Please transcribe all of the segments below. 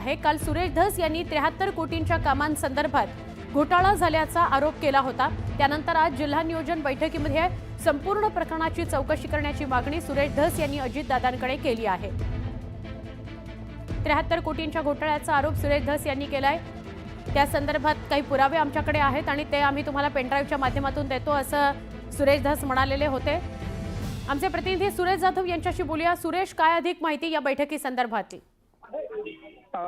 आहे। काल सुरेश धस यांनी 73 कोटींच्या कामांसंदर्भात घोटाळा झाल्याचा आरोप केला होता। त्यानंतर आज जिल्हा नियोजन बैठकीमध्ये संपूर्ण प्रकरणाची चौकशी करण्याची मागणी सुरेश धस यांनी अजितदादांकडे केली आहे। 73 कोटींच्या घोटाळ्याचा आरोप सुरेश धस यांनी केलाय। त्या संदर्भात काही पुरावे आमच्याकडे आहेत आणि ते आम्ही तुम्हाला पेनड्राईव्हच्या माध्यमातून देतो असं सुरेश धस म्हणालेले होते। आमचे प्रतिनिधी सुरेश जाधव यांच्याशी बोलूया। सुरेश, काय अधिक माहिती या बैठकी संदर्भातली?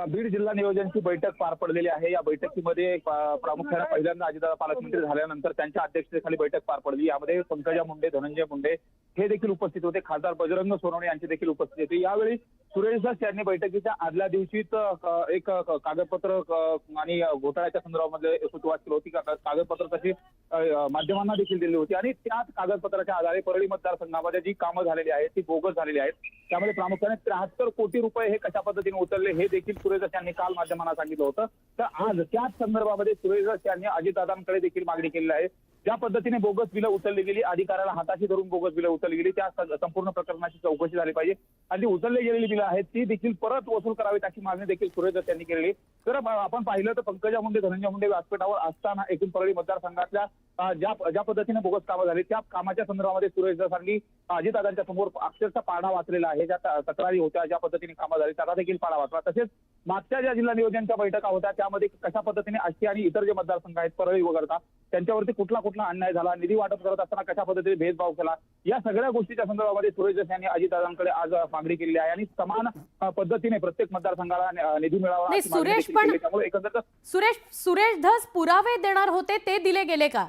बीड जिल्हा नियोजनची बैठक पार पडलेली आहे। या बैठकीमध्ये प्रामुख्याने पहिल्यांदा अजितदादा पालकमंत्री झाल्यानंतर त्यांच्या अध्यक्षतेखाली बैठक पार पडली। यामध्ये पंकजा मुंडे, धनंजय मुंडे हे देखील उपस्थित होते। खासदार बजरंग सोनवणे यांची देखील उपस्थित होती। यावेळी सुरेश धस यांनी बैठकीच्या आदल्या दिवशीच एक कागदपत्र आणि घोटाळ्याच्या संदर्भामध्ये सुरुवात केली होती। कागदपत्र तशी माध्यमांना देखील दिली होती आणि त्याच कागदपत्राच्या आधारे परळी मतदारसंघामध्ये जी कामं झालेली आहेत ती बोगस झालेली आहेत। त्यामध्ये प्रामुख्याने 73 कोटी रुपये हे कशा पद्धतीने उचलले हे देखील सुरेश धस यांनी काल माध्यमांना सांगितलं होतं। तर आज त्याच संदर्भामध्ये सुरेश धस यांनी अजितदादांकडे देखील मागणी केली आहे। ज्या पद्धतीने बोगस बिलं उचलली गेली, अधिकाऱ्याला हाताशी धरून बोगस बिलं उचलली गेली, त्या संपूर्ण प्रकरणाची चौकशी झाली पाहिजे आणि जी उचलली गेलेली बिलं आहेत ती देखील परत वसूल करावीत अशी मागणी देखील सुरेश धस यांनी केली। तर आपण पाहिलं तर पंकजा मुंडे, धनंजय मुंडे व्यासपीठावर असताना एकूण परळी मतदारसंघातल्या ज्या पद्धतीने बोगस कामं झाली त्या कामाच्या संदर्भामध्ये सुरेश धस यांनी अजितदादांच्या समोर अक्षरशः पाढा वाचलेला आहे। ज्या तक्रारी होत्या, ज्या पद्धतीने कामं झाली त्याचा देखील पाढा वाचला। तसेच मागच्या ज्या जिल्हा नियोजनच्या बैठका होत्या त्यामध्ये कशा पद्धतीने आष्टी आणि इतर जे मतदारसंघ आहेत परळी वगळता त्यांच्यावरती कुठला अन्याय झाला, निधी वाटप करत असताना कशा पद्धतीने भेदभाव केला, या सगळ्या गोष्टीच्या संदर्भामध्ये सुरेश धस यांनी अजितदादांकडे आज मागणी केलेली आहे आणि समान पद्धतीने प्रत्येक मतदारसंघाला निधी मिळावा। सुरेश धस पुरावे देणार होते, ते दिले गेले का?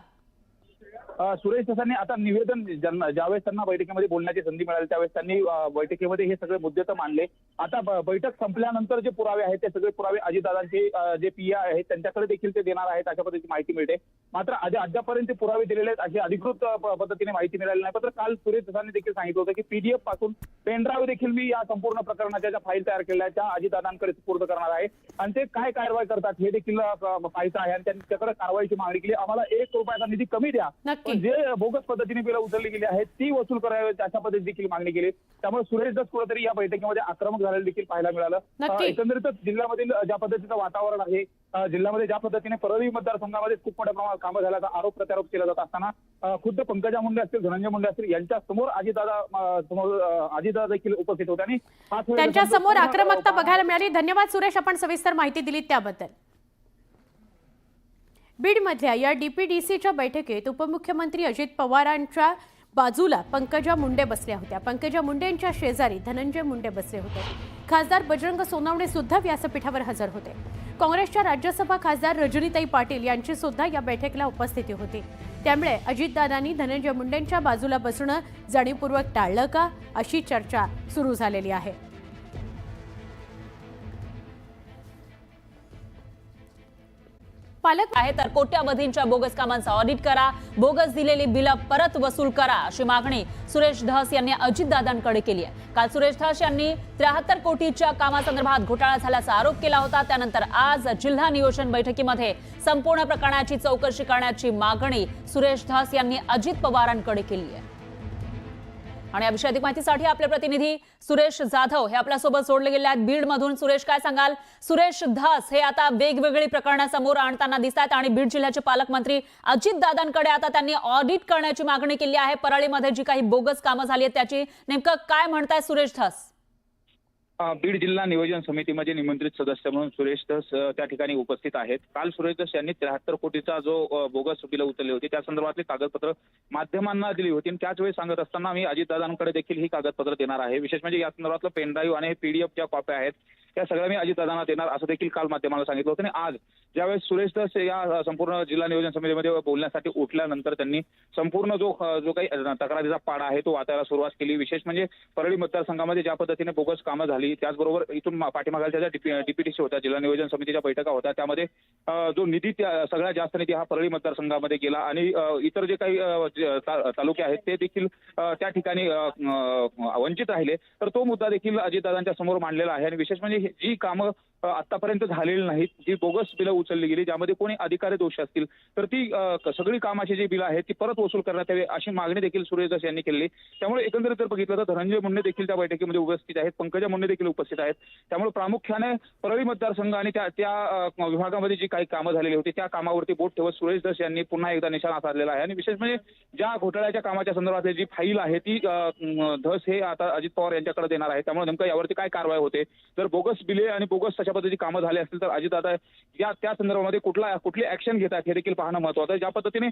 सुरेश धसांनी आता निवेदन ज्यावेळेस त्यांना बैठकीमध्ये बोलण्याची संधी मिळाली त्यावेळेस त्यांनी बैठकीमध्ये हे सगळे मुद्दे तर मांडले। आता बैठक संपल्यानंतर जे पुरावे आहेत ते सगळे पुरावे अजितदादांचे जे पीए आहेत त्यांच्याकडे देखील ते देणार आहेत अशा पद्धतीची माहिती मिळते। मात्र अद्यापर्यंत पुरावे दिलेले आहेत अशी अधिकृत पद्धतीने माहिती मिळाली नाही। मात्र काल सुरेश धसांनी देखील सांगितलं होतं की पीडीएफ पासून पेनड्राईव्ह देखील मी या संपूर्ण प्रकरणाच्या ज्या फाईल तयार केल्या त्या अजितदादांकडे सुपूर्द करणार आहे आणि ते काय कारवाई करतात हे देखील पाहायचं आहे आणि त्यांच्याकडे कारवाईची मागणी केली। आम्हाला 1 रुपयाचा निधी कमी द्या, जे बोगस पद्धतीने बिलं उचलली गेली आहेत ती वसूल करावी अशा पद्धतीने देखील मागणी केली। त्यामुळे सुरेश धस कुठेतरी या बैठकीमध्ये आक्रमक झालेलं देखील पाहायला मिळालं। एकंदरीतच जिल्ह्यामधील ज्या पद्धतीचं वातावरण आहे, जिल्ह्यामध्ये ज्या पद्धतीने परळी मतदारसंघामध्ये खूप मोठ्या प्रमाणात कामं झाल्याचा आरोप प्रत्यारोप केला जात असताना खुद्द पंकजा मुंडे असतील, धनंजय मुंडे असतील यांच्या समोर अजितदादा देखील उपस्थित होते आणि त्यांच्या समोर आक्रमकता बघायला मिळाली। धन्यवाद सुरेश, आपण सविस्तर माहिती दिली त्याबद्दल। बीडमधल्या या डीपीडीसीच्या बैठकीत उपमुख्यमंत्री अजित पवारांच्या बाजूला पंकजा मुंडे बसल्या होत्या। पंकजा मुंडेंच्या शेजारी धनंजय मुंडे बसले होते। खासदार बजरंग सोनवणे सुद्धा व्यासपीठावर हजर होते। काँग्रेसच्या राज्यसभा खासदार रजनीताई पाटील यांची सुद्धा या बैठकीला उपस्थिती होती। त्यामुळे अजितदादांनी धनंजय मुंडेंच्या बाजूला बसणं जाणीवपूर्वक टाळलं का, अशी चर्चा सुरू झालेली आहे। पालक आहे तर कोट्यावधींच्या बोगस कामांचा ऑडिट करा, बोगस दिलेली बिलं परत वसूल करा अशी मागणी सुरेश धस यांनी अजितदादांकडे केली आहे। काल सुरेश धस यांनी 73 कोटीच्या कामासंदर्भात घोटाळा झाल्याचा आरोप केला होता। त्यानंतर आज जिल्हा नियोजन बैठकीमध्ये संपूर्ण प्रकरणाची चौकशी करण्याची मागणी सुरेश धस यांनी अजित पवारांकडे केली आहे। आणि या विषयी अधिक माहितीसाठी आपले प्रतिनिधी सुरेश जाधव हे आपल्यासोबत जोडले गेले आहेत बीडमधून। सुरेश, काय सांगाल? सुरेश धस हे आता वेगवेगळी प्रकरणं समोर आणताना दिसतात आणि बीड जिल्ह्याचे पालकमंत्री अजितदादांकडे आता त्यांनी ऑडिट करण्याची मागणी केली आहे। परळीमध्ये जी काही बोगस कामं झाली आहेत त्याची नेमकं काय म्हणताय सुरेश धस? बीड जिल्हा नियोजन समितीमध्ये निमंत्रित सदस्य म्हणून सुरेश धस त्या ठिकाणी उपस्थित आहेत। काल सुरेश धस यांनी 73 कोटीचा जो बोगस बिलं उचलली होती त्या संदर्भातली कागदपत्र माध्यमांना दिली होती आणि त्याच वेळी सांगत असताना मी अजितदादांकडे देखील ही कागदपत्र देणार आहे। विशेष म्हणजे या संदर्भातलं पेनड्राईव्ह आणि पीडीएफच्या कॉप्या आहेत त्या सगळ्या मी अजितदादांना देणार असं देखील काल माध्यमाला सांगितलं होतं। आणि आज ज्यावेळेस सुरेश धस या संपूर्ण जिल्हा नियोजन समितीमध्ये बोलण्यासाठी उठल्यानंतर त्यांनी संपूर्ण जो काही तक्रारीचा पाढा आहे तो वाचायला सुरुवात केली। विशेष म्हणजे परळी मतदारसंघामध्ये ज्या पद्धतीने बोगस कामं झाली, त्याचबरोबर इथून पाठीमागाच्या ज्या डीपीडीसी होत्या, जिल्हा नियोजन समितीच्या बैठका होत्या, त्यामध्ये जो निधी सगळ्यात जास्त निधी हा परळी मतदारसंघामध्ये गेला आणि इतर जे काही तालुके आहेत ते देखील त्या ठिकाणी वंचित राहिले। तर तो मुद्दा देखील अजितदादांच्या समोर मांडलेला आहे आणि विशेष म्हणजे जी कामं आतापर्यंत झालेली नाहीत, जी बोगस बिलं उचलली गेली, ज्यामध्ये कोणी अधिकारी दोषी असतील तर ती सगळी कामाची जी बिलं आहेत ती परत वसूल करण्यात यावी अशी मागणी देखील सुरेश धस यांनी केली। त्यामुळे एकंदरीत जर बघितलं तर धनंजय मुंडे देखील त्या बैठकीमध्ये उपस्थित आहेत, पंकजा मुंडे देखील उपस्थित आहेत। त्यामुळे प्रामुख्याने परळी मतदारसंघ आणि त्या विभागामध्ये जी काही कामं झालेली होती त्या कामावरती बोट ठेवत सुरेश धस यांनी पुन्हा एकदा निशाणा साधलेला आहे। आणि विशेष म्हणजे ज्या घोटाळ्याच्या कामाच्या संदर्भातली जी फाईल आहे ती धस हे आता अजित पवार यांच्याकडे देणार आहे। त्यामुळे नेमकं यावरती काय कारवाई होते, जर बोगस बिले आणि बोगस तशा पद्धतीची कामं झाली असतील तर अजितदादा त्या संदर्भामध्ये कुठली ऍक्शन घेतात हे देखील पाहणं महत्त्वाचं आहे। ज्या पद्धतीने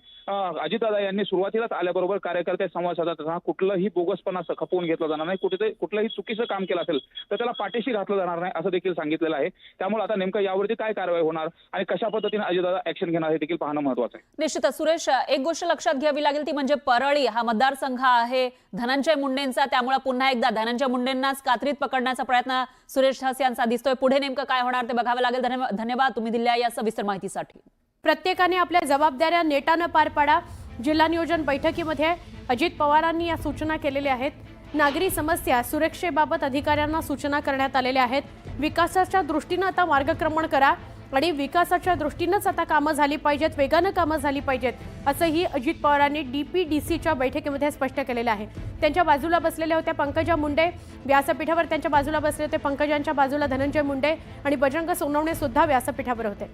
अजितदादा यांनी सुरुवातीलाच आल्याबरोबर कार्यकर्ते संवाद साधत असताना कुठलंही बोगसपणा खपवून घेतलं जाणार नाही, कुठलंही चुकीचं काम केलं असेल तर त्याला पाठीशी घातलं जाणार नाही असं देखील सांगितलेलं आहे। त्यामुळे आता नेमकं यावरती काय कारवाई होणार आणि कशा पद्धतीने अजितदादा ऍक्शन घेणार हे देखील पाहणं महत्त्वाचं आहे। निश्चितच सुरेश, एक गोष्ट लक्षात घ्यावी लागेल ती म्हणजे परळी हा मतदारसंघ आहे धनंजय मुंडेंचा, त्यामुळे पुन्हा एकदा धनंजय मुंडेंनाच कात्रीत पकडण्याचा प्रयत्न सुरेश धस यांचा दिसतोय। पुढे नेमकं काय होणार ते बघावं लागेल। धन्यवाद तुम्ही दिलेल्या या सविस्तर माहितीसाठी। प्रत्येकाने आपल्या जबाबदाऱ्या नेटानं पार पाडा। जिल्हा नियोजन बैठकीमध्ये अजित पवारांनी या सूचना केलेल्या आहेत। नागरी समस्या सुरक्षेबाबत अधिकाऱ्यांना सूचना करण्यात आलेल्या आहेत। विकासाच्या दृष्टीनं आता मार्गक्रमण करा आणि विकासाच्या दृष्टीनंच आता कामं झाली पाहिजेत, वेगानं कामं झाली पाहिजेत असंही अजित पवारांनी DPDCच्या बैठकीमध्ये स्पष्ट केलेलं आहे। त्यांच्या बाजूला बसलेल्या होत्या पंकजा मुंडे, व्यासपीठावर त्यांच्या बाजूला बसले होते। पंकजांच्या बाजूला धनंजय मुंडे आणि बजरंग सोनवणे सुद्धा व्यासपीठावर होते।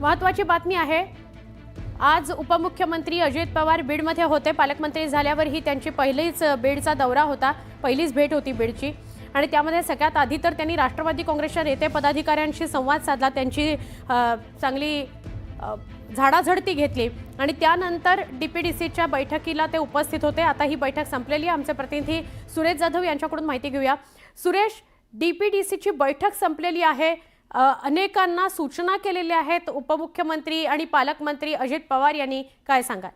महत्त्वाची बातमी आहे, आज उपमुख्यमंत्री अजित पवार बीडमध्ये होते। पालकमंत्री झाल्यावरही त्यांची पहिलीच बीडचा दौरा होता, पहिलीच भेट होती बीडची आणि त्यामध्ये सगळ्यात आधी तर त्यांनी राष्ट्रवादी काँग्रेसच्या नेते पदाधिकाऱ्यांशी संवाद साधला, त्यांची चांगली झाडाझडती घेतली आणि त्यानंतर DPDCच्या बैठकीला ते उपस्थित होते। आता ही बैठक संपलेली आहे। आमचे प्रतिनिधी सुरेश जाधव यांच्याकडून माहिती घेऊया। सुरेश, DPDCची बैठक संपलेली आहे, अनेकांना सूचना केलेल्या आहेत उपमुख्यमंत्री आणि पालकमंत्री अजित पवार यांनी, काय सांगाल?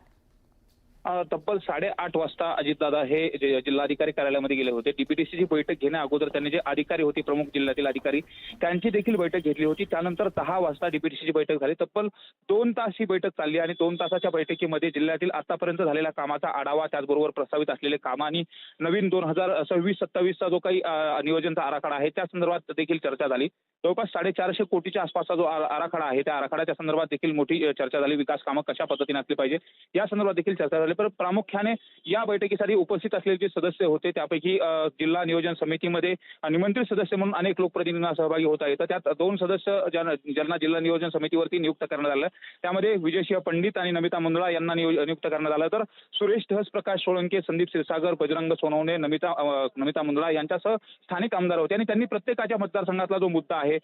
तब्बल 8:30 वाजता अजितदादा हे जिल्हाधिकारी कार्यालयामध्ये गेले होते। DPDCची बैठक घेण्या अगोदर त्यांनी जे अधिकारी होते, प्रमुख जिल्ह्यातील अधिकारी, त्यांची देखील बैठक घेतली होती। त्यानंतर 10 वाजता DPDCची बैठक झाली। तब्बल 2 तास ही बैठक चालली आणि 2 तासाच्या बैठकीमध्ये जिल्ह्यातील आतापर्यंत झालेल्या कामाचा आढावा, त्याचबरोबर प्रस्तावित असलेले काम आणि नवीन 2026-27चा जो काही नियोजनचा आराखडा आहे त्या संदर्भात देखील चर्चा झाली। जवळपास 450 कोटीच्या आसपासचा जो आराखडा आहे त्या आराखड्याच्या संदर्भात देखील मोठी चर्चा झाली। विकास कामं कशा पद्धतीने असली पाहिजे या संदर्भात देखील चर्चा झाली। पण प्रामुख्याने या बैठकीसाठी उपस्थित असलेले जे सदस्य होते त्यापैकी जिल्हा नियोजन समितीमध्ये निमंत्रित सदस्य म्हणून अनेक लोकप्रतिनिधींना सहभागी होता येतं। त्यात 2 सदस्य ज्यांना जिल्हा नियोजन समितीवरती नियुक्त करण्यात आलं, त्यामध्ये विजयसिंह पंडित आणि नमिता मुंदळा यांना नियुक्त करण्यात आलं। तर सुरेश धस, प्रकाश सोळंके, संदीप क्षीरसागर, बजरंग सोनवणे, नमिता मुंदळा यांच्यासह स्थानिक आमदार होते आणि त्यांनी प्रत्येकाच्या मतदारसंघातला जो मुद्दा आहे,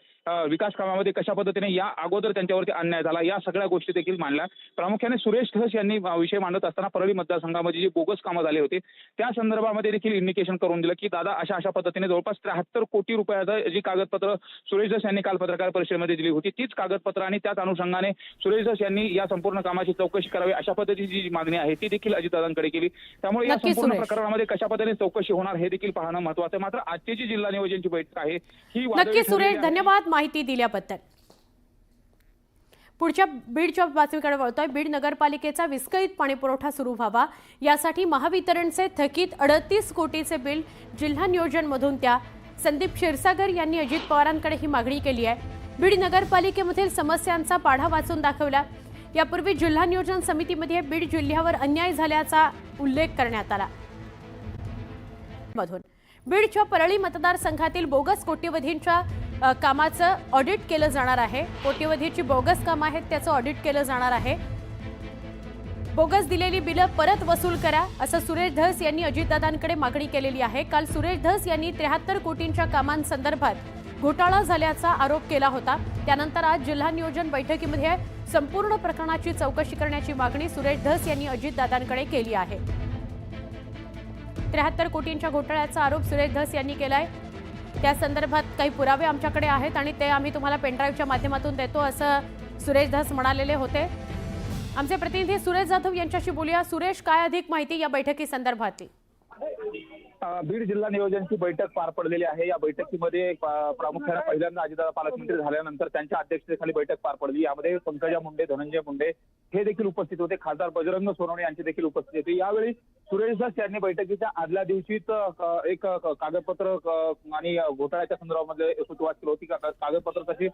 विकास कामामध्ये कशा पद्धतीने या अगोदर त्यांच्यावरती अन्याय झाला या सगळ्या गोष्टी देखील मांडल्या। प्रामुख्याने सुरेश धस यांनी विषय मांडत असताना परळी मतदारसंघामध्ये जी बोगस कामं झाली होती त्या संदर्भामध्ये देखील इंडिकेशन करून दिलं की दादा अशा पद्धतीने जवळपास 73 कोटी रुपयाचं जी कागदपत्र सुरेश धस यांनी काल पत्रकार परिषदेमध्ये दिली होती तीच कागदपत्र आणि त्याच अनुषंगाने सुरेश धस यांनी या संपूर्ण कामाची चौकशी करावी अशा पद्धतीची जी मागणी आहे ती देखील अजितदादांकडे केली। त्यामुळे या संपूर्ण प्रकरणामध्ये कशा पद्धतीने चौकशी होणार हे देखील पाहणं महत्त्वाचं आहे। मात्र आजची जी जिल्हा नियोजनची बैठक आहे ही नक्की सुरेश, धन्यवाद माहिती दिल्याबद्दल। पुढच्या बीडच्या बातमीकडे वळतोय। बीड नगरपालिकेचा विस्कळीत पाणीपुरवठा सुरू व्हावा यासाठी महावितरणचे थकीत 38 कोटीचे बिल जिल्हा नियोजन मधून त्या संदीप क्षीरसागर यांनी अजित पवारांकडे ही मागणी केली आहे। बीड नगरपालिकेमधील समस्यांचा पाढा वाचून दाखवला। यापूर्वी जिल्हा नियोजन समितीमध्ये बीड जिल्ह्यावर अन्याय झाल्याचा उल्लेख करण्यात आला। बीडच्या परळी मतदारसंघातील बोगस कोट्यवधींच्या कामाचं ऑडिट केलं जाणार आहे। कोट्यवधीची बोगस कामं आहेत त्याचं ऑडिट केलं जाणार आहे। बोगस दिलेली बिलं परत वसूल करा असं सुरेश धस यांनी अजितदादांकडे मागणी केलेली आहे। काल सुरेश धस यांनी 73 कोटींच्या कामांसंदर्भात घोटाळा झाल्याचा आरोप केला होता। त्यानंतर आज जिल्हा नियोजन बैठकीमध्ये संपूर्ण प्रकरणाची चौकशी करण्याची मागणी सुरेश धस यांनी अजितदादांकडे केली आहे। 73 कोटींच्या घोटाळ्याचा आरोप सुरेश धस यांनी केलाय। त्या संदर्भात काही पुरावे आमच्याकडे आहेत आणि ते आम्ही तुम्हाला पेनड्राईव्हच्या माध्यमातून देतो असं सुरेश धस म्हणालेले होते। आमचे प्रतिनिधी सुरेश जाधव यांच्याशी बोलूया। सुरेश, काय अधिक माहिती या बैठकी संदर्भातली? बीड जिल्हा नियोजनची बैठक पार पडलेली आहे। या बैठकीमध्ये प्रामुख्याने पहिल्यांदा अजितदादा पालकमंत्री झाल्यानंतर त्यांच्या अध्यक्षतेखाली बैठक पार पडली। यामध्ये पंकजा मुंडे, धनंजय मुंडे हे देखील उपस्थित होते। खासदार बजरंग सोनवणे यांची देखील उपस्थिती होती। यावेळी सुरेश धस यांनी बैठकीच्या आदल्या दिवशीच एक कागदपत्र आणि घोटाळ्याच्या संदर्भामध्ये सुरुवात केली होती. कागदपत्र तशी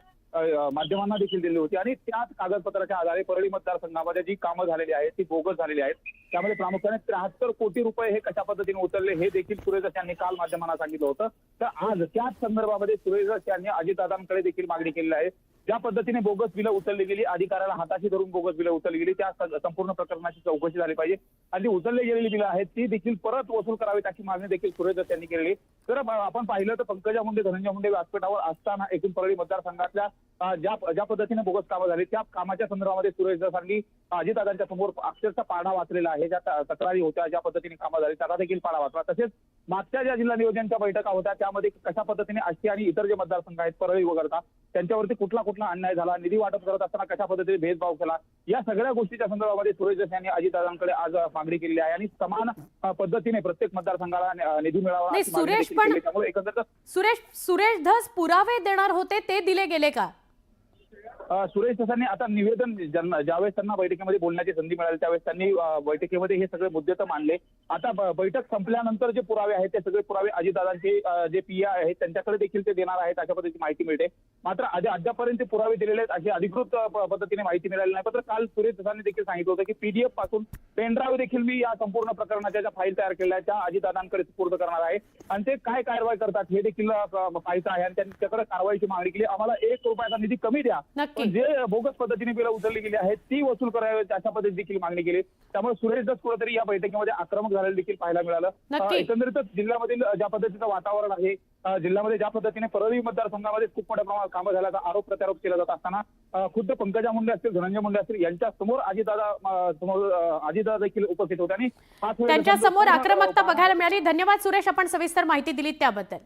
माध्यमांना देखील दिली होती आणि त्याच कागदपत्राच्या आधारे परळी मतदारसंघामध्ये जी कामं झालेली आहेत ती बोगस झालेली आहेत. त्यामध्ये प्रामुख्याने 73 कोटी रुपये हे कशा पद्धतीने उचलले हे देखील सुरेश धस यांनी काल माध्यमांना सांगितलं होतं. तर आज त्याच संदर्भामध्ये सुरेश धस यांनी अजितदादांकडे देखील मागणी केलेली आहे. ज्या पद्धतीने बोगस बिलं उचलली गेली, अधिकाऱ्याला हाताशी धरून बोगस बिलं उचलली गेली, त्या संपूर्ण प्रकरणाची चौकशी झाली पाहिजे आणि उचलली गेलेली बिलं आहेत ती देखील परत वसूल करावीत अशी मागणी देखील सुरेश धस यांनी केलेली. तर आपण पाहिलं तर पंकजा मुंडे धनंजय मुंडे व्यासपीठावर असताना एकूण परळी मतदारसंघातल्या ज्या पद्धतीने बोगस कामं झाली त्या कामाच्या संदर्भामध्ये सुरेश धस यांनी अजितदादांच्या समोर अक्षरशः पाढा वाचलेला आहे. ज्या तक्रारी होत्या, ज्या पद्धतीने कामं झाली त्याचा देखील पाढा वाचला. तसेच मागच्या ज्या जिल्हा नियोजनच्या बैठका होत्या त्यामध्ये कशा पद्धतीने आष्टी आणि इतर जे मतदारसंघ आहेत परळी वगळता त्यांच्यावरती कुठला अन्याय झाला, निधी वाटप करत असताना कशा पद्धतीने भेदभाव केला, या सगळ्या गोष्टीच्या संदर्भामध्ये सुरेश धस यांनी अजितदादांकडे आज मागणी केलेली आहे आणि समान पद्धतीने प्रत्येक मतदारसंघाला निधी मिळावा नाही, अशी मागणी सुरेश देखील पण- केली. त्यामुळे एकंदरीत सुरेश धस पुरावे देणार होते, ते दिले गेले का? सुरेश धसांनी आता निवेदन ज्यावेळेस त्यांना बैठकीमध्ये बोलण्याची संधी मिळाली त्यावेळेस त्यांनी बैठकीमध्ये हे सगळे मुद्दे तर मांडले. आता बैठक संपल्यानंतर जे पुरावे आहेत ते सगळे पुरावे अजितदादांचे जे पीए आहेत त्यांच्याकडे देखील ते देणार आहेत अशा पद्धतीची माहिती मिळते. मात्र अद्यापर्यंत ते पुरावे दिलेले आहेत अशी अधिकृत पद्धतीने माहिती मिळाली नाही. मात्र काल सुरेश धसांनी देखील सांगितलं होतं की पीडीएफ पासून पेनड्राईव्ह देखील मी या संपूर्ण प्रकरणाच्या ज्या फाईल तयार केलेल्या आहेत त्या अजितदादांकडे सुपूर्द करणार आहे आणि ते काय कारवाई करतात हे देखील पाहायचं आहे आणि त्यांच्याकडे कारवाईची मागणी केली. आम्हाला 1 रुपयाचा निधी कमी द्या, पण जे बोगस पद्धतीने बिलं उचलली गेली आहेत ती वसूल करावी अशा पद्धती देखील मागणी केली. त्यामुळे सुरेश धस कुठेतरी या बैठकीमध्ये आक्रमक झालेलं देखील पाहायला मिळालं. एकंदरीतच जिल्ह्यामधील ज्या पद्धतीचं वातावरण आहे, जिल्ह्यामध्ये ज्या पद्धतीने परळी मतदारसंघामध्ये खूप मोठ्या प्रमाणात कामं झाल्याचा आरोप प्रत्यारोप केला जात असताना खुद्द पंकजा मुंडे असतील, धनंजय मुंडे असतील यांच्या समोर अजितदादा देखील उपस्थित होते आणि त्यांच्या समोर आक्रमकता बघायला मिळाली. धन्यवाद सुरेश, आपण सविस्तर माहिती दिली त्याबद्दल.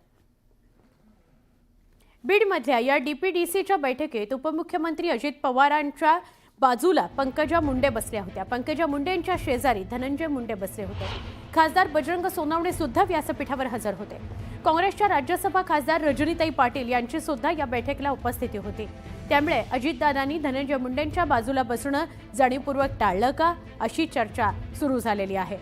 बीडमधल्या या डीपीडीसीच्या बैठकीत उपमुख्यमंत्री अजित पवारांच्या बाजूला पंकजा मुंडे बसल्या होत्या. पंकजा मुंडेंच्या शेजारी धनंजय मुंडे बसले होते. खासदार बजरंग सोनवणे सुद्धा व्यासपीठावर हजर होते. काँग्रेसच्या राज्यसभा खासदार रजनीताई पाटील यांची सुद्धा या बैठकीला उपस्थिती होती. त्यामुळे अजितदादांनी धनंजय मुंडेंच्या बाजूला बसणं जाणीवपूर्वक टाळलं का, अशी चर्चा सुरू झालेली आहे.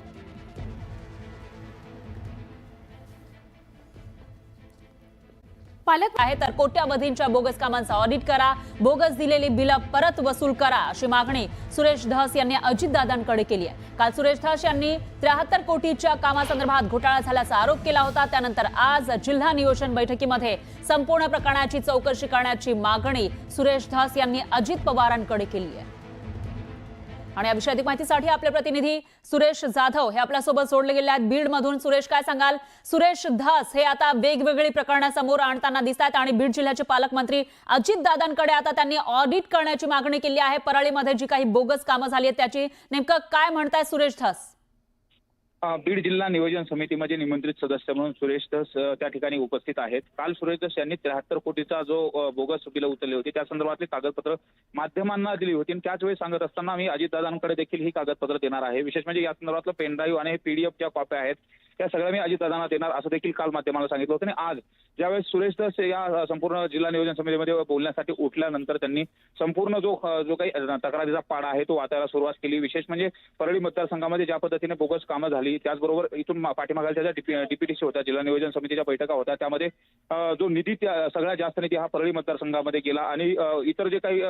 पालक आहे तर कोट्यावधींच्या बोगस कामांचा ऑडिट करा, बोगस दिलेली बिलं परत वसूल करा अशी मागणी सुरेश धस यांनी अजितदादांकडे केली आहे. काल सुरेश धस यांनी 73 कोटीच्या कामासंदर्भात घोटाळा झाल्याचा आरोप केला होता. त्यानंतर आज जिल्हा नियोजन बैठकीमध्ये संपूर्ण प्रकरणाची चौकशी करण्याची मागणी सुरेश धस यांनी अजित पवारांकडे केली आहे. आणि या विषयी अधिक माहितीसाठी आपले प्रतिनिधी सुरेश जाधव हे आपल्यासोबत जोडले गेले आहेत बीडमधून. सुरेश, काय सांगाल? सुरेश धस हे आता वेगवेगळी प्रकरणं समोर आणताना दिसतात आणि बीड जिल्ह्याचे पालकमंत्री अजितदादांकडे आता त्यांनी ऑडिट करण्याची मागणी केली आहे. परळीमध्ये जी काही बोगस कामं झाली आहेत त्याची नेमकं काय म्हणताय सुरेश धस? बीड जिल्हा नियोजन समितीमध्ये निमंत्रित सदस्य म्हणून सुरेश धस त्या ठिकाणी उपस्थित आहेत. काल सुरेश धस यांनी 73 कोटीचा जो बोगस बिलं उचलली होती त्या संदर्भातली कागदपत्र माध्यमांना दिली होती आणि त्याच वेळी सांगत असताना मी अजितदादांकडे देखील ही कागदपत्र देणार आहे. विशेष म्हणजे या संदर्भातलं पेनड्राईव्ह आणि पीडीएफ ज्या कॉप्या आहेत त्या सगळ्या मी अजितदादांना देणार असं देखील काल माध्यमाला सांगितलं होतं. आणि आज ज्यावेळेस सुरेश धस या संपूर्ण जिल्हा नियोजन समितीमध्ये बोलण्यासाठी उठल्यानंतर त्यांनी संपूर्ण जो काही तक्रारीचा पाडा आहे तो वाचायला सुरुवात केली. विशेष म्हणजे परळी मतदारसंघामध्ये ज्या पद्धतीने बोगस कामं झाली, त्याचबरोबर इथून पाठीमागाच्या ज्या डीपीडीसी होत्या, जिल्हा नियोजन समितीच्या बैठका होत्या, त्यामध्ये जो निधी सगळ्यात जास्त निधी हा परळी मतदारसंघामध्ये गेला आणि इतर जे काही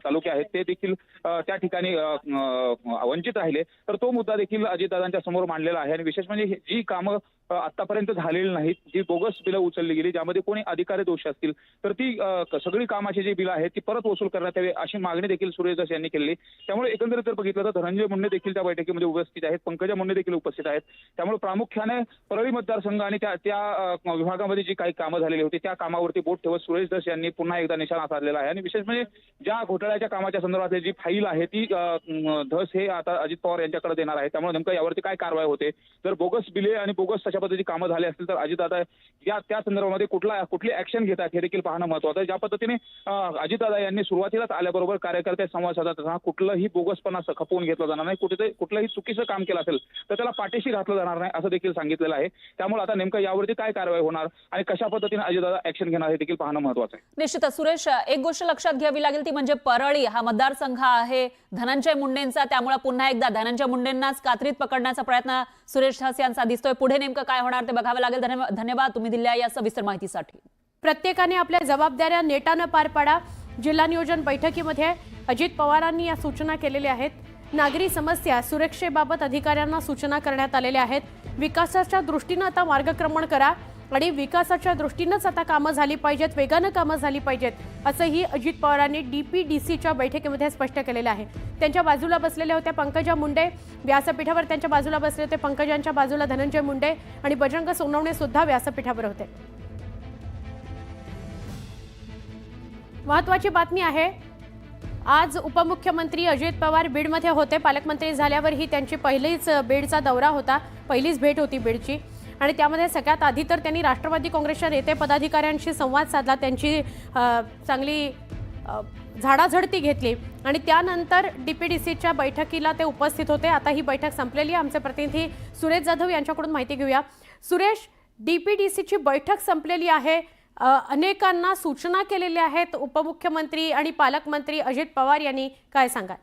तालुके आहेत ते देखील त्या ठिकाणी वंचित राहिले. तर तो मुद्दा देखील अजितदादांच्या समोर मांडलेला आहे. आणि विशेष म्हणजे जी कामं आतापर्यंत झालेली नाहीत, जी बोगस बिलं उचलली गेली, ज्यामध्ये कोणी अधिकारी दोषी असतील तर ती सगळी कामाची जी बिलं आहेत ती परत वसूल करण्यात यावी अशी मागणी देखील सुरेश धस यांनी केली. त्यामुळे एकंदरीत जर बघितलं तर धनंजय मुंडे देखील त्या बैठकीमध्ये उपस्थित आहेत, पंकजा मुंडे देखील उपस्थित आहेत. त्यामुळे प्रामुख्याने परळी मतदारसंघ आणि त्या विभागामध्ये जी काही कामं झालेली होती त्या कामावरती बोट ठेवत सुरेश धस यांनी पुन्हा एकदा निशाणा साधलेला आहे. आणि विशेष म्हणजे ज्या घोटाळ्याच्या कामाच्या संदर्भातली जी फाईल आहे ती धस हे आता अजित पवार यांच्याकडे देणार आहे. त्यामुळे नेमकं यावरती काय कारवाई होते, जर बोगस बिले आणि बोगस अशा पद्धतीची कामं झाली असतील तर अजितदादा त्या संदर्भामध्ये कुठली ऍक्शन घेतात हे देखील पाहणं महत्त्वाचं आहे. ज्या पद्धतीने अजितदादा यांनी सुरुवातीलाच आल्याबरोबर कार्यकर्ते संवाद साधताना कुठलंही बोगसपणा खपवून घेतला जाणार नाही, कुठलंही चुकीचं काम केलं असेल तर त्याला पाठीशी घातलं जाणार नाही असं देखील सांगितलेलं आहे. त्यामुळे आता नेमकं यावरती काय कारवाई होणार आणि कशा पद्धतीने अजितदादा ऍक्शन घेणार हे देखील पाहणं महत्त्वाचं आहे. निश्चितच सुरेश, एक गोष्ट लक्षात घ्यावी लागेल ती म्हणजे परळी हा मतदारसंघ आहे धनंजय मुंडेंचा, त्यामुळे पुन्हा एकदा धनंजय मुंडेंनाच कात्रीत पकडण्याचा प्रयत्न सुरेश धस यांचा दिसतोय. पुढे नेमकं काय होणार ते बघावं लागेल. धन्यवाद तुम्ही दिलेल्या या सविस्तर माहितीसाठी. प्रत्येकाने आपल्या जबाबदाऱ्या नेटानं पार पाडा. जिल्हा नियोजन बैठकीमध्ये अजित पवारांनी या सूचना केलेल्या आहेत. नागरी समस्या सुरक्षेबाबत अधिकाऱ्यांना सूचना करण्यात आलेल्या आहेत. विकासाच्या दृष्टीनं आता मार्गक्रमण करा आणि विकासाच्या दृष्टीनंच आता कामं झाली पाहिजेत, वेगानं कामं झाली पाहिजेत असंही अजित पवारांनी DPDCच्या बैठकीमध्ये स्पष्ट केलेलं आहे. त्यांच्या बाजूला बसलेल्या होत्या पंकजा मुंडे, व्यासपीठावर त्यांच्या बाजूला बसले होते. पंकजांच्या बाजूला धनंजय मुंडे आणि बजरंग सोनवणे सुद्धा व्यासपीठावर होते. महत्त्वाची बातमी आहे, आज उपमुख्यमंत्री अजित पवार बीडमध्ये होते. पालकमंत्री झाल्यावर ही त्यांची पहिलीच बीडचा दौरा होता, पहिलीच भेट होती बीडची आणि त्यामध्ये सगळ्यात आधी तर त्यांनी राष्ट्रवादी काँग्रेसच्या नेते पदाधिकाऱ्यांशी संवाद साधला, त्यांची चांगली झाडाझडती घेतली आणि त्यानंतर DPDCच्या बैठकीला ते उपस्थित होते. आता ही बैठक संपलेली आहे. आमचे प्रतिनिधी सुरेश जाधव यांच्याकडून माहिती घेऊया. सुरेश, DPDCची बैठक संपलेली आहे, अनेकांना सूचना केलेल्या आहेत उपमुख्यमंत्री आणि पालकमंत्री अजित पवार यांनी, काय सांगाल?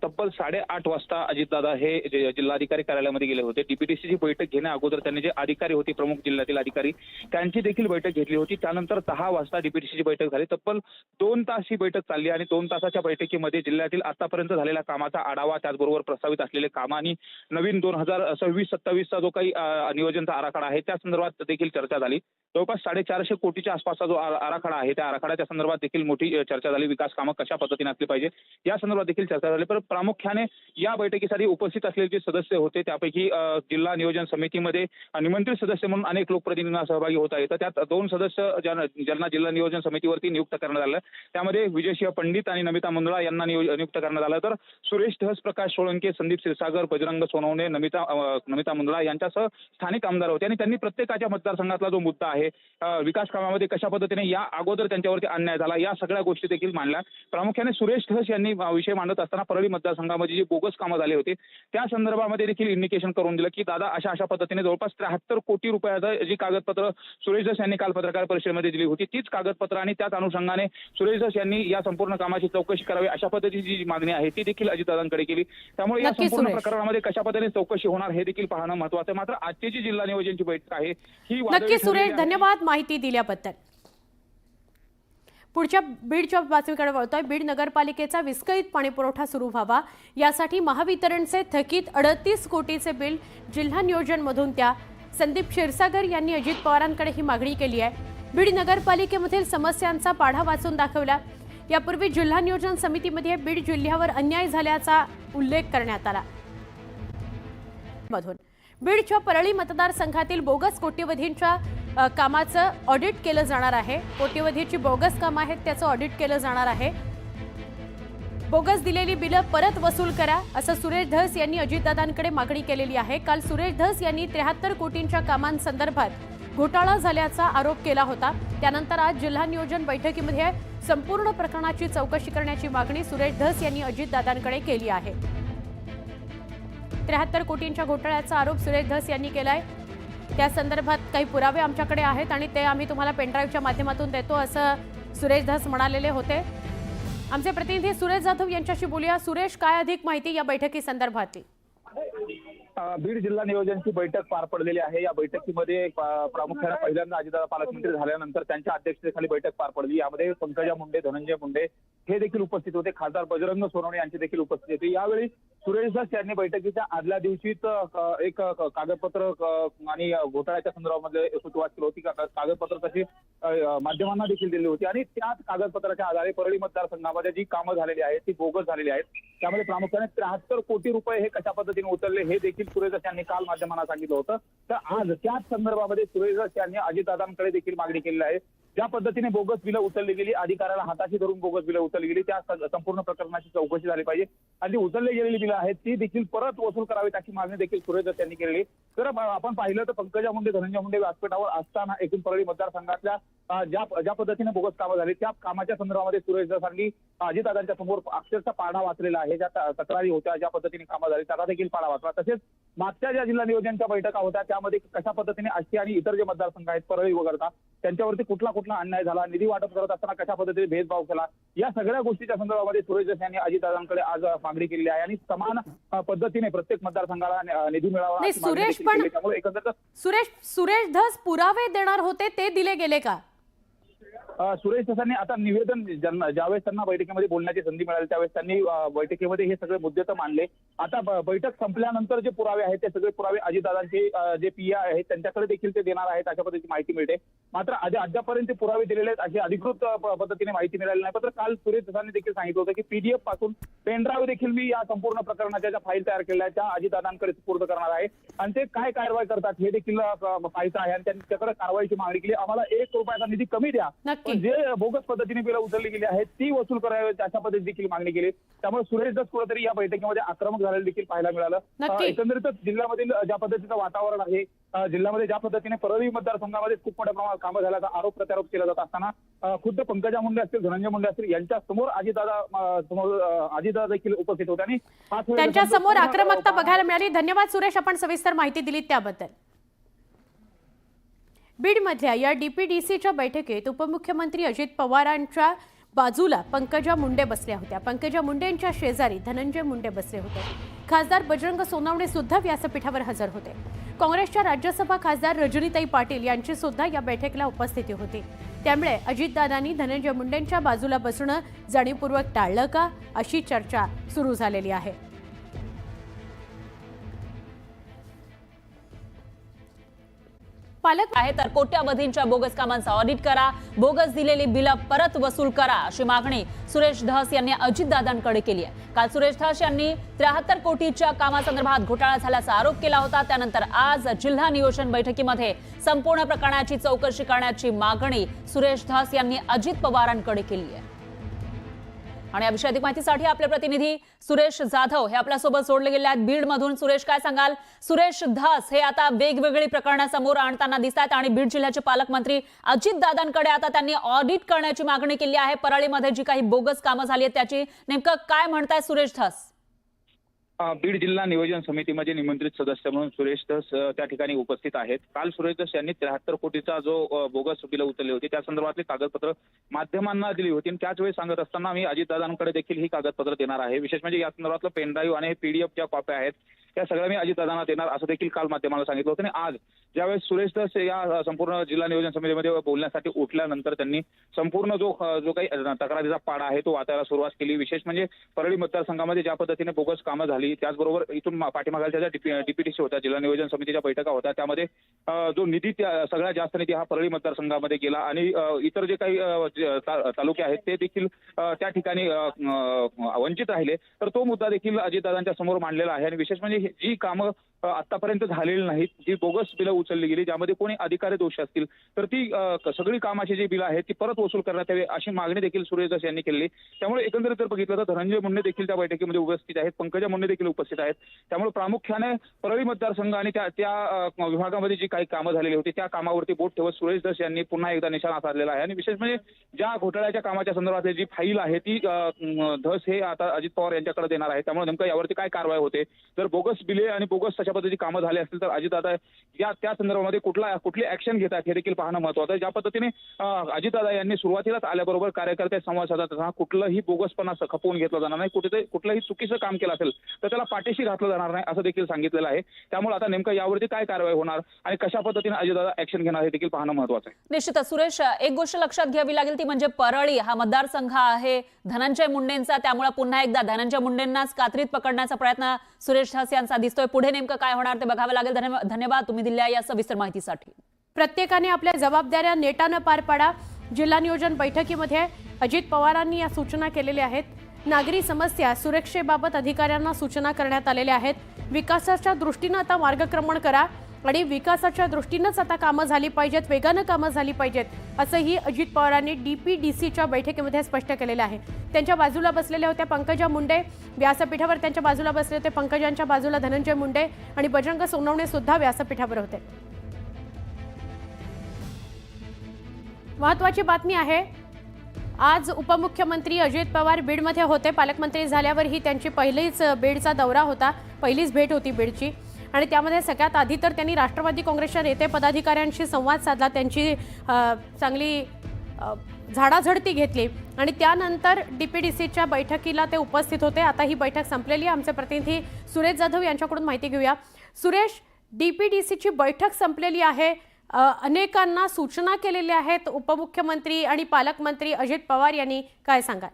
तब्बल 8:30 वाजता अजितदादा हे जिल्हाधिकारी कार्यालयामध्ये गेले होते. DPDCची बैठक घेण्या अगोदर त्यांनी जे अधिकारी होते, प्रमुख जिल्ह्यातील अधिकारी, त्यांची देखील बैठक घेतली होती. त्यानंतर 10 वाजता DPDCची बैठक झाली. तब्बल 2 तास ही बैठक चालली आणि 2 तासाच्या बैठकीमध्ये जिल्ह्यातील आतापर्यंत झालेल्या कामाचा आढावा, त्याचबरोबर प्रस्तावित असलेले कामं आणि नवीन 2026-27चा जो काही नियोजनचा आराखडा आहे त्या संदर्भात देखील चर्चा झाली. जवळपास 450 कोटीच्या आसपासचा जो आराखडा आहे त्या आराखड्याच्या संदर्भात देखील मोठी चर्चा झाली. विकास कामं कशा पद्धतीने असली पाहिजे या संदर्भात देखील चर्चा झाली. पण प्रामुख्याने या बैठकीसाठी उपस्थित असलेले जे सदस्य होते त्यापैकी जिल्हा नियोजन समितीमध्ये निमंत्रित सदस्य म्हणून अनेक लोकप्रतिनिधींना सहभागी होता येतं. त्यात 2 सदस्य ज्यांना जिल्हा नियोजन समितीवरती नियुक्त करण्यात आलं, त्यामध्ये विजयसिंह पंडित आणि नमिता मुंदळा यांना नियुक्त करण्यात आलं. तर सुरेश धस, प्रकाश सोळंके, संदीप क्षीरसागर, बजरंग सोनवणे, नमिता मुंदळा यांच्यासह स्थानिक आमदार होते आणि त्यांनी प्रत्येकाच्या मतदारसंघातला जो मुद्दा आहे, विकास कामामध्ये कशा पद्धतीने या अगोदर त्यांच्यावरती अन्याय झाला, या सगळ्या गोष्टी देखील मांडल्या. प्रामुख्याने सुरेश धस यांनी विषय मांडत असताना परळी मतदारसंघामध्ये जी बोगस कामं झाली होती त्या संदर्भामध्ये देखील इंडिकेशन करून दिलं की दादा अशा पद्धतीने जवळपास 73 कोटी रुपयाचं जी कागदपत्र सुरेश धस यांनी काल पत्रकार परिषदेमध्ये दिली होती, तीच कागदपत्र आणि त्याच अनुषंगाने सुरेश धस यांनी या संपूर्ण कामाची चौकशी करावी अशा पद्धतीची जी मागणी आहे ती देखील अजितदादांकडे केली. त्यामुळे या संपूर्ण प्रकरणामध्ये कशा पद्धतीने चौकशी होणार हे देखील पाहणं महत्त्वाचं आहे. मात्र आजची जी जिल्हा नियोजनची बैठक आहे ही नक्की सुरेश, धन्यवाद माहिती दिल्याबद्दल. पुढच्या बीडच्या बातमीकडे वळतोय. बीड नगरपालिकेचा विस्कळीत पाणीपुरवठा सुरू व्हावा यासाठी महावितरणचे थकीत 38 कोटीचे बिल जिल्हा नियोजन मधून त्या संदीप क्षीरसागर यांनी अजित पवारांकडे ही मागणी केली आहे. बीड नगरपालिकेमधील समस्यांचा पाढा वाचून दाखवला. यापूर्वी जिल्हा नियोजन समितीमध्ये बीड जिल्ह्यावर अन्याय झाल्याचा उल्लेख करण्यात आला. मधून बीडच्या परळी मतदारसंघातील बोगस कोट्यवधींच्या कामाचं ऑडिट केलं जाणार आहे. कोट्यवधीची बोगस कामं आहेत त्याचं ऑडिट केलं जाणार आहे. बोगस दिलेली बिलं परत वसूल करा असं सुरेश धस यांनी अजितदादांकडे मागणी केलेली आहे. काल सुरेश धस यांनी 73 कोटींच्या कामांसंदर्भात घोटाळा झाल्याचा आरोप केला होता. त्यानंतर आज जिल्हा नियोजन बैठकीमध्ये संपूर्ण प्रकरणाची चौकशी करण्याची मागणी सुरेश धस यांनी अजितदादांकडे केली आहे. 73 कोटींच्या घोटाळ्याचा आरोप सुरेश धस यांनी केलाय. त्या संदर्भात काही पुरावे आमच्याकडे आहेत आणि ते आम्ही तुम्हाला पेनड्राईव्हच्या माध्यमातून देतो असं सुरेश धस म्हणालेले होते. आमचे प्रतिनिधी सुरेश जाधव यांच्याशी बोलूया. सुरेश, काय अधिक माहिती या बैठकी संदर्भातली? बीड जिल्हा नियोजनची बैठक पार पडलेली आहे. या बैठकीमध्ये प्रामुख्याने पहिल्यांदा अजितदादा पालकमंत्री झाल्यानंतर त्यांच्या अध्यक्षतेखाली बैठक पार पडली. यामध्ये पंकजा मुंडे, धनंजय मुंडे हे देखील उपस्थित होते. खासदार बजरंग सोनवणे यांची देखील उपस्थिती होती. यावेळी सुरेश धस यांनी बैठकीच्या आदल्या दिवशीच एक कागदपत्र आणि घोटाळ्याच्या संदर्भामध्ये सुरुवात केली होती. कागदपत्र तशी माध्यमांना देखील दिली होती आणि त्याच कागदपत्राच्या आधारे परळी मतदारसंघामध्ये जी कामं झालेली आहेत ती बोगस झालेली आहेत. त्यामध्ये प्रामुख्याने 73 कोटी रुपये हे कशा पद्धतीने उचलले हे देखील सुरेश धस यांनी काल माध्यमांना सांगितलं होतं. तर आज त्याच संदर्भामध्ये सुरेश धस यांनी अजितदादांकडे देखील मागणी केलेली आहे. ज्या पद्धतीने बोगस बिलं उचलली गेली, अधिकाऱ्याला हाताशी धरून बोगस बिलं उचलली गेली, त्या संपूर्ण प्रकरणाची चौकशी झाली पाहिजे आणि जी उचलली गेलेली बिलं आहेत ती देखील परत वसूल करावीत अशी मागणी देखील सुरेश धस यांनी केलेली। तर आपण पाहिलं तर पंकजा मुंडे धनंजय मुंडे व्यासपीठावर असताना एकूण परळी मतदारसंघातल्या ज्या पद्धतीने बोगस कामं झाली त्या कामाच्या संदर्भामध्ये सुरेश धस यांनी अजितदादांच्या समोर अक्षरशः पाढा वाचलेला आहे। ज्या तक्रारी होत्या, ज्या पद्धतीने कामं झाली त्याचा देखील पाढा वाचला। तसेच मागच्या ज्या जिल्हा नियोजनच्या बैठका होत्या त्यामध्ये कशा पद्धतीने आष्टी आणि इतर जे मतदारसंघ आहेत परळी वगळता त्यांच्यावरती कुठला अन्याय झाला, निधी वाटप करत असताना कशा पद्धतीने भेदभाव केला, या सगळ्या गोष्टीच्या संदर्भामध्ये सुरेश धस यांनी अजितदादांकडे आज मागणी केलेली आहे आणि समान पद्धतीने प्रत्येक मतदारसंघाला निधी मिळावा नाही, अशी मागणी सुरेश देखील पण केली। त्यामुळे एकंदरीत सुरेश धस पुरावे देणार होते, ते दिले गेले का? सुरेश धसांनी आता निवेदन ज्यावेळेस त्यांना बैठकीमध्ये बोलण्याची संधी मिळाली त्यावेळेस त्यांनी बैठकीमध्ये हे सगळे मुद्दे तर मांडले। आता बैठक संपल्यानंतर जे पुरावे आहेत ते सगळे पुरावे अजितदादांचे जे पीए आहेत त्यांच्याकडे देखील ते देणार आहेत अशा पद्धतीची माहिती मिळते। मात्र अद्यापर्यंत पुरावे दिलेले आहेत अशी अधिकृत पद्धतीने माहिती मिळाली नाही। मात्र काल सुरेश धसांनी देखील सांगितलं होतं की पीडीएफ पासून पेनड्राईव्ह देखील मी या संपूर्ण प्रकरणाच्या ज्या फाईल तयार केल्या त्या अजितदादांकडे सुपूर्द करणार आहे आणि ते काय कारवाई करतात हे देखील पाहायचं आहे आणि त्यांच्याकडे कारवाईची मागणी केली। आम्हाला 1 रुपयाचा निधी कमी द्या, पण जे बोगस पद्धतीने बिलं उचलली गेली आहेत ती वसूल करावी अशा पद्धतीने देखील मागणी केली। त्यामुळे सुरेश धस कुठेतरी या बैठकीमध्ये आक्रमक झालेलं देखील पाहायला मिळालं। एकंदरीतच जिल्ह्यामधील ज्या पद्धतीचं वातावरण आहे, जिल्ह्यामध्ये ज्या पद्धतीने परळी मतदारसंघामध्ये खूप मोठ्या प्रमाणात कामं झाल्याचा आरोप प्रत्यारोप केला जात असताना खुद्द पंकजा मुंडे असतील, धनंजय मुंडे असतील यांच्या समोर अजितदादा देखील उपस्थित होते आणि त्यांच्या समोर आक्रमकता बघायला मिळाली। धन्यवाद सुरेश, आपण सविस्तर माहिती दिलीत त्याबद्दल। बीडमधल्या या डीपीडीसीच्या बैठकीत उपमुख्यमंत्री अजित पवारांच्या बाजूला पंकजा मुंडे बसल्या होत्या। पंकजा मुंडेंच्या शेजारी धनंजय मुंडे बसले होते। खासदार बजरंग सोनवणे सुद्धा व्यासपीठावर हजर होते। काँग्रेसच्या राज्यसभा खासदार रजनीताई पाटील यांची सुद्धा या बैठकीला उपस्थिती होती। त्यामुळे अजितदादांनी धनंजय मुंडेंच्या बाजूला बसणं जाणीवपूर्वक टाळलं का, अशी चर्चा सुरू झालेली आहे। पालक आहे तर कोट्यावधींच्या बोगस कामांचा ऑडिट करा, बोगस दिलेली बिलं परत वसूल करा अशी मागणी सुरेश धस यांनी अजितदादांकडे केली आहे। काल सुरेश धस यांनी 73 कोटीच्या कामासंदर्भात घोटाळा झाल्याचा आरोप केला होता। त्यानंतर आज जिल्हा नियोजन बैठकीमध्ये संपूर्ण प्रकरणाची चौकशी करण्याची मागणी सुरेश धस यांनी अजित पवारांकडे केली आहे। आणि या विषयी अधिक माहितीसाठी आपले प्रतिनिधी सुरेश जाधव हे आपल्यासोबत जोडले गेले आहेत बीडमधून। सुरेश, काय सांगाल? सुरेश धस हे आता वेगवेगळी प्रकरणं समोर आणताना दिसतात आणि बीड जिल्ह्याचे पालकमंत्री अजितदादांकडे आता त्यांनी ऑडिट करण्याची मागणी केली आहे। परळीमध्ये जी काही बोगस कामं झाली आहेत त्याची नेमकं काय म्हणताय सुरेश धस? बीड जिल्हा नियोजन समितीमध्ये निमंत्रित सदस्य म्हणून सुरेश धस त्या ठिकाणी उपस्थित आहेत। काल सुरेश धस यांनी 73 कोटीचा जो बोगस बिलं उचलली होती त्या संदर्भातली कागदपत्र माध्यमांना दिली होती आणि त्याच वेळी सांगत असताना मी अजितदादांकडे देखील ही कागदपत्र देणार आहे। विशेष म्हणजे या संदर्भातलं पेनड्राईव्ह आणि पीडीएफ ज्या कॉप्या आहेत त्या सगळ्या मी अजितदादांना देणार असं देखील काल माध्यमाला सांगितलं होतं। आणि आज ज्यावेळेस सुरेश धस या संपूर्ण जिल्हा नियोजन समितीमध्ये बोलण्यासाठी उठल्यानंतर त्यांनी संपूर्ण जो काही तक्रारीचा पाढा आहे तो वाचायला सुरुवात केली। विशेष म्हणजे परळी मतदारसंघामध्ये ज्या पद्धतीने बोगस कामं झाली, त्याचबरोबर इथून पाठीमागाच्या ज्या डीपीडीसी होत्या, जिल्हा नियोजन समितीच्या बैठका होत्या, त्यामध्ये जो निधी सगळ्यात जास्त निधी हा परळी मतदारसंघामध्ये गेला आणि इतर जे काही तालुके आहेत ते देखील त्या ठिकाणी वंचित राहिले। तर तो मुद्दा देखील अजितदादांच्या समोर मांडलेला आहे आणि विशेष म्हणजे जी कामं आतापर्यंत झालेली नाहीत, जी बोगस बिलं उचलली गेली, ज्यामध्ये कोणी अधिकारी दोषी असतील तर ती सगळी कामाची जी बिलं आहेत ती परत वसूल करण्यात यावी अशी मागणी देखील सुरेश धस यांनी केली। त्यामुळे एकंदरीत जर बघितलं तर धनंजय मुंडे देखील त्या बैठकीमध्ये उपस्थित आहेत, पंकजा मुंडे देखील उपस्थित आहेत। त्यामुळे प्रामुख्याने परळी मतदारसंघ आणि त्या विभागामध्ये जी काही कामं झालेली होती त्या कामावरती बोट ठेवत सुरेश धस यांनी पुन्हा एकदा निशाणा साधलेला आहे। आणि विशेष म्हणजे ज्या घोटाळ्याच्या कामाच्या संदर्भातली जी फाईल आहे ती धस हे आता अजित पवार यांच्याकडे देणार आहे। त्यामुळे नेमकं यावरती काय कारवाई होते, जर बोगस बिले आणि बोगस तशा पद्धतीची कामं झाली असतील तर अजितदादा या त्या संदर्भामध्ये कुठली ऍक्शन घेतात हे देखील पाहणं महत्त्वाचं आहे। ज्या पद्धतीने अजितदादा यांनी सुरुवातीलाच आल्याबरोबर कार्यकर्ते संवाद साधताना कुठलंही बोगसपणा खपवून घेतलं जाणार नाही, कुठलंही चुकीचं काम केलं असेल तर त्याला पाठीशी घातलं जाणार नाही असं देखील सांगितलेलं आहे। त्यामुळे आता नेमकं यावरती काय कारवाई होणार आणि कशा पद्धतीने अजितदादा ऍक्शन घेणार हे देखील पाहणं महत्त्वाचं आहे। निश्चितच सुरेश, एक गोष्ट लक्षात घ्यावी लागेल ती म्हणजे परळी हा मतदारसंघ आहे धनंजय मुंडेंचा, त्यामुळे पुन्हा एकदा धनंजय मुंडेंनाच कात्रीत पकडण्याचा प्रयत्न सुरेश धस यांचा दिसतोय। पुढे नेमकं काय होणार ते बघावं लागेल। धन्यवाद तुम्ही दिलेल्या या सविस्तर माहितीसाठी। प्रत्येकाने आपल्या जबाबदाऱ्या नेटानं पार पाडा। जिल्हा नियोजन बैठकीमध्ये अजित पवारांनी या सूचना केलेल्या आहेत। नागरी समस्या सुरक्षेबाबत अधिकाऱ्यांना सूचना करण्यात आलेल्या आहेत। विकासाच्या दृष्टीने आता मार्गक्रमण करा। आणि विकासाच्या दृष्टीनंच आता कामं झाली पाहिजेत, वेगानं कामं झाली पाहिजेत, असंही अजित पवारांनी DPDCच्या बैठकीमध्ये स्पष्ट केलेलं आहे. त्यांच्या बाजूला बसलेल्या होत्या पंकजा मुंडे, व्यासपीठावर त्यांच्या बाजूला बसले होते. पंकजांच्या बाजूला धनंजय मुंडे आणि बजरंग सोनवणे सुद्धा व्यासपीठावर होते. महत्त्वाची बातमी आहे, आज उपमुख्यमंत्री अजित पवार बीडमध्ये होते. पालकमंत्री झाल्यावरही त्यांची पहिलीच बीडचा दौरा होता, पहिलीच भेट होती बीडची. आणि त्यामध्ये सगळ्यात आधी तर त्यांनी राष्ट्रवादी काँग्रेसच्या नेते पदाधिकाऱ्यांशी संवाद साधला, त्यांची चांगली झाडाझडती घेतली आणि त्यानंतर DPDCच्या बैठकीला ते उपस्थित होते. आता ही बैठक संपलेली आहे. आमचे प्रतिनिधी सुरेश जाधव यांच्याकडून माहिती घेऊया. सुरेश, DPDCची बैठक संपलेली आहे, अनेकांना सूचना केलेल्या आहेत उपमुख्यमंत्री आणि पालकमंत्री अजित पवार यांनी, काय सांगाल?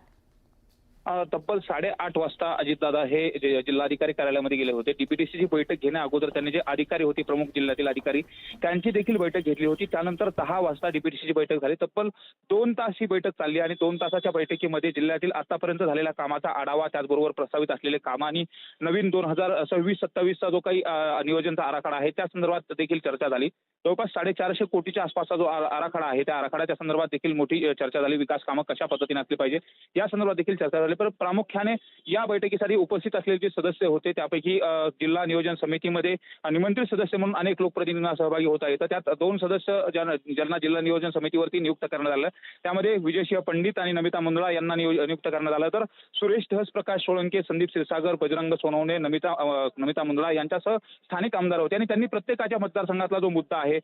तब्बल 8:30 वाजता अजितदादा हे जिल्हाधिकारी कार्यालयामध्ये गेले होते. DPDCची बैठक घेण्या अगोदर त्यांनी जे अधिकारी होते, प्रमुख जिल्ह्यातील अधिकारी, त्यांची देखील बैठक घेतली होती. त्यानंतर 10 वाजता DPDCची बैठक झाली. तब्बल 2 तास ही बैठक चालली आणि 2 तासाच्या बैठकीमध्ये जिल्ह्यातील आतापर्यंत झालेल्या कामाचा आढावा, त्याचबरोबर प्रस्तावित असलेले काम आणि नवीन 2026-27चा जो काही नियोजनचा आराखडा आहे त्या संदर्भात देखील चर्चा झाली. जवळपास 450 कोटीच्या आसपासचा जो आराखडा आहे त्या आराखड्याच्या संदर्भात देखील मोठी चर्चा झाली. विकास कामं कशा पद्धतीने असली पाहिजे या संदर्भात देखील चर्चा झाली. पण प्रामुख्याने या बैठकीसाठी उपस्थित असलेले जे सदस्य होते त्यापैकी जिल्हा नियोजन समितीमध्ये निमंत्रित सदस्य म्हणून अनेक लोकप्रतिनिधींना सहभागी होता येतं. त्यात 2 सदस्य ज्यांना जिल्हा नियोजन समितीवरती नियुक्त करण्यात आलं, त्यामध्ये विजयसिंह पंडित आणि नमिता मुंदळा यांना नियुक्त करण्यात आलं. तर सुरेश धस, प्रकाश सोळंके, संदीप क्षीरसागर, बजरंग सोनवणे, नमिता मुंदळा यांच्यासह स्थानिक आमदार होते आणि त्यांनी प्रत्येकाच्या मतदारसंघातला जो मुद्दा आहे,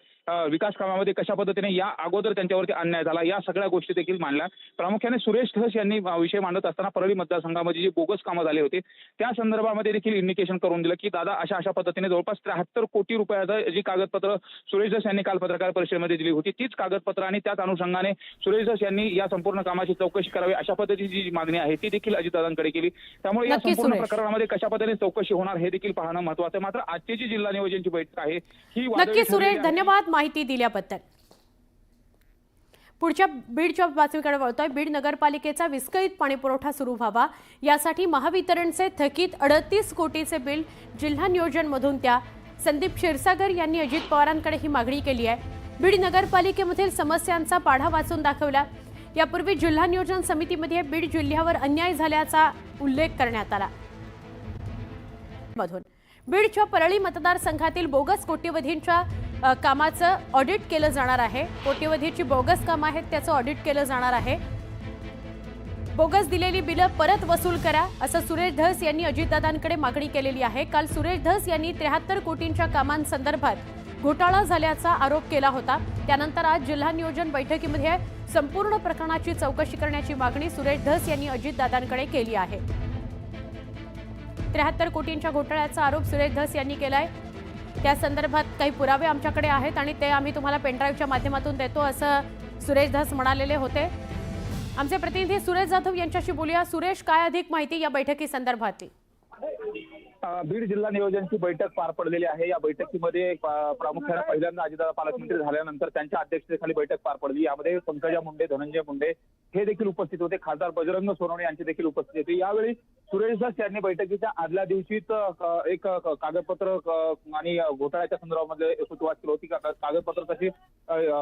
विकास कामामध्ये कशा पद्धतीने या अगोदर त्यांच्यावरती अन्याय झाला, या सगळ्या गोष्टी देखील मांडल्या. प्रामुख्याने सुरेश धस यांनी विषय मांडत असताना परळी मतदारसंघामध्ये जी बोगस कामं झाली होती त्या संदर्भामध्ये देखील इंडिकेशन करून दिलं की दादा अशा पद्धतीने जवळपास 73 कोटी रुपयाचं जी कागदपत्र सुरेश धस यांनी काल पत्रकार परिषदेमध्ये दिली होती, तीच कागदपत्र आणि त्याच अनुषंगाने सुरेश धस यांनी या संपूर्ण कामाची चौकशी करावी अशा पद्धतीची जी मागणी आहे ती देखील अजितदादांकडे केली. त्यामुळे या संपूर्ण प्रकरणामध्ये कशा पद्धतीने चौकशी होणार हे देखील पाहणं महत्त्वाचं आहे. मात्र आजची जी जिल्हा नियोजनची बैठक आहे ही नक्की सुरेश, धन्यवाद माहिती दिल्याबद्दल. पुढच्या बीडच्या बातमीकडे वळतोय. बीड नगरपालिकेचा विस्कळीत पाणीपुरवठा सुरू व्हावा यासाठी महावितरणचे थकीत 38 कोटीचे बिल जिल्हा नियोजनमधून त्या संदीप क्षीरसागर यांनी अजित पवारांकडे ही मागणी केली आहे. बीड नगरपालिकेमधील समस्यांचा पाढा वाचून दाखवला. यापूर्वी जिल्हा नियोजन समितीमध्ये बीड जिल्ह्यावर अन्याय झाल्याचा उल्लेख करण्यात आला. बीडच्या परळी मतदारसंघातील बोगस कोट्यवधींच्या कामाचं ऑडिट केलं जाणार आहे. कोट्यवधीची बोगस कामं आहेत त्याचं ऑडिट केलं जाणार आहे. बोगस दिलेली बिलं परत वसूल करा असं सुरेश धस यांनी अजितदादांकडे मागणी केलेली आहे. काल सुरेश धस यांनी 73 कोटींच्या कामांसंदर्भात घोटाळा झाल्याचा आरोप केला होता. त्यानंतर आज जिल्हा नियोजन बैठकीमध्ये संपूर्ण प्रकरणाची चौकशी करण्याची मागणी सुरेश धस यांनी अजितदादांकडे केली आहे. 73 कोटींच्या घोटाळ्याचा आरोप सुरेश धस यांनी केलाय. त्या संदर्भात काही पुरावे आमच्याकडे आहेत आणि ते आम्ही तुम्हाला पेनड्राईव्हच्या माध्यमातून देतो असं सुरेश धस म्हणालेले होते. आमचे प्रतिनिधी सुरेश जाधव यांच्याशी बोलूया. सुरेश, काय अधिक माहिती या बैठकी संदर्भातली? बीड जिल्हा नियोजनची बैठक पार पडलेली आहे. या बैठकीमध्ये प्रामुख्याने पहिल्यांदा अजितदादा पालकमंत्री झाल्यानंतर त्यांच्या अध्यक्षतेखाली बैठक पार पडली. यामध्ये पंकजा मुंडे, धनंजय मुंडे हे देखील उपस्थित होते. खासदार बजरंग सोनवणे यांची देखील उपस्थिती होती. यावेळी सुरेश धस यांनी बैठकीच्या आदल्या दिवशीच एक कागदपत्र आणि घोटाळ्याच्या संदर्भामध्ये सुरुवात केली होती. कागदपत्र तशी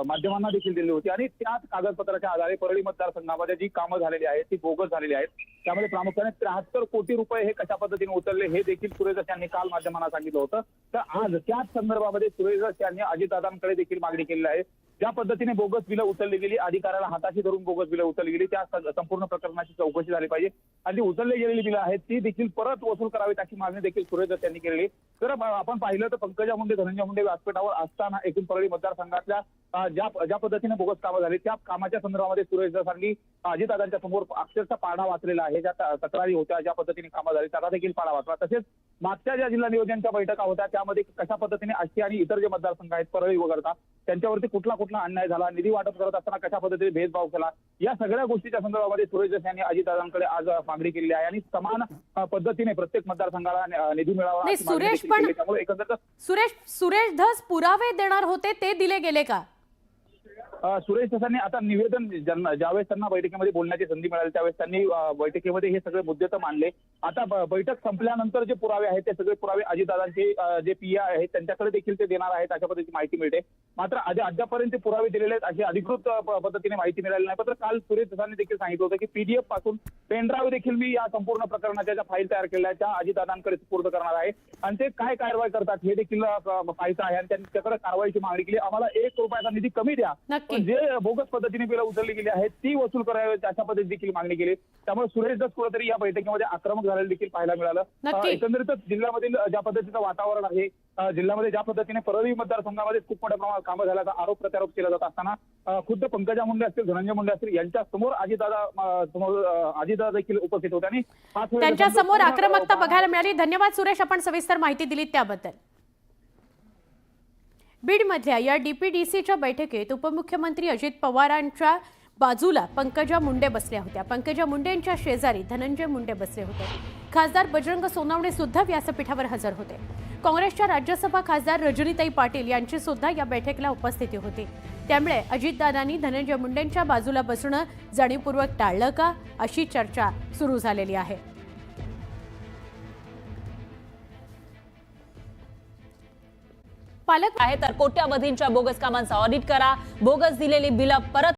माध्यमांना देखील दिली होती आणि त्याच कागदपत्राच्या आधारे परळी मतदारसंघामध्ये जी कामं झालेली आहेत ती बोगस झालेली आहेत. त्यामध्ये प्रामुख्याने 73 कोटी रुपये हे कशा पद्धतीने उचलले हे देखील सुरेश धस यांनी काल माध्यमांना सांगितलं होतं. तर आज त्याच संदर्भामध्ये सुरेश धस यांनी अजितदादांकडे देखील मागणी केलेली आहे. ज्या पद्धतीने बोगस बिलं उचलली गेली, अधिकाऱ्याला हाताशी धरून बोगस बिलं उचलली गेली, त्या संपूर्ण प्रकरणाची चौकशी झाली पाहिजे आणि उचलली गेलेली बिलं आहेत ती देखील परत वसूल करावीत अशी मागणी देखील सुरेश धस यांनी केलेली. तर आपण पाहिलं तर पंकजा मुंडे, धनंजय मुंडे व्यासपीठावर असताना एकूण परळी मतदारसंघातल्या ज्या पद्धतीने बोगस कामं झाली त्या कामाच्या संदर्भामध्ये सुरेश धस यांनी अजितदादांच्या समोर अक्षरशः पाढा वाचलेला आहे. ज्या तक्रारी होत्या, ज्या पद्धतीने कामं झाली त्याचा देखील पाढा वाचला. तसेच मागच्या ज्या जिल्हा नियोजनच्या बैठका होत्या त्यामध्ये कशा पद्धतीने आष्टी आणि इतर जे मतदारसंघ आहेत परळी वगळता त्यांच्यावरती कुठला अन्याय झाला, निधी वाटप करत असताना कशा पद्धतीने भेदभाव केला, या सगळ्या गोष्टीच्या संदर्भामध्ये सुरेश धस यांनी अजितदादांकडे आज मागणी केलेली आहे आणि समान पद्धतीने प्रत्येक मतदारसंघाला निधी मिळावा. सुरेश धस पुरावे देणार होते, ते दिले गेले का? सुरेश धसांनी आता निवेदन ज्यावेळेस त्यांना बैठकीमध्ये बोलण्याची संधी मिळाली त्यावेळेस त्यांनी बैठकीमध्ये हे सगळे मुद्दे तर मांडले. आता बैठक संपल्यानंतर जे पुरावे आहेत ते सगळे पुरावे अजितदादांचे जे पीए आहेत त्यांच्याकडे देखील ते देणार आहेत अशा पद्धतीची माहिती मिळते. मात्र अद्यापर्यंत ते पुरावे दिलेले आहेत अशी अधिकृत पद्धतीने माहिती मिळाली नाही. मात्र काल सुरेश धसांनी देखील सांगितलं होतं की पीडीएफ पासून पेनड्राईव्ह देखील मी या संपूर्ण प्रकरणाच्या ज्या फाईल तयार केलेल्या आहेत त्या अजितदादांकडे सुपूर्द करणार आहे आणि ते काय कारवाई करतात हे देखील पाहायचं आहे आणि त्यांच्याकडे कारवाईची मागणी केली. आम्हाला 1 रुपयाचा निधी कमी द्या, नक्की. पण जे बोगस पद्धतीने बिलं उचलली गेली आहेत ती वसूल करावी अशा पद्धती देखील मागणी केली. त्यामुळे सुरेश धस कुठेतरी या बैठकीमध्ये आक्रमक झालेलं देखील पाहायला मिळालं. नक्की. एकंदरीतच जिल्ह्यामधील ज्या पद्धतीचं वातावरण आहे, जिल्ह्यामध्ये ज्या पद्धतीने परळी मतदारसंघामध्ये खूप मोठ्या प्रमाणात कामं झाल्याचा आरोप प्रत्यारोप केला जात असताना खुद्द पंकजा मुंडे असतील, धनंजय मुंडे असतील यांच्या समोर अजितदादा देखील उपस्थित होते आणि त्यांच्या समोर आक्रमकता बघायला मिळाली. धन्यवाद सुरेश, आपण सविस्तर माहिती दिली त्याबद्दल. बीडमधल्या या डीपीडीसीच्या बैठकीत उपमुख्यमंत्री अजित पवारांच्या बाजूला पंकजा मुंडे बसल्या होत्या. पंकजा मुंडेंच्या शेजारी धनंजय मुंडे बसले होते. खासदार बजरंग सोनवणे सुद्धा व्यासपीठावर हजर होते. काँग्रेसच्या राज्यसभा खासदार रजनीताई पाटील यांची सुद्धा या बैठकीला उपस्थिती होती. त्यामुळे अजितदादांनी धनंजय मुंडेंच्या बाजूला बसणं जाणीवपूर्वक टाळलं का, अशी चर्चा सुरू झालेली आहे. पालक आहे तर कोट्यावधींच्या बोगस कामांचा ऑडिट करा, बोगस दिलेली बिलं परत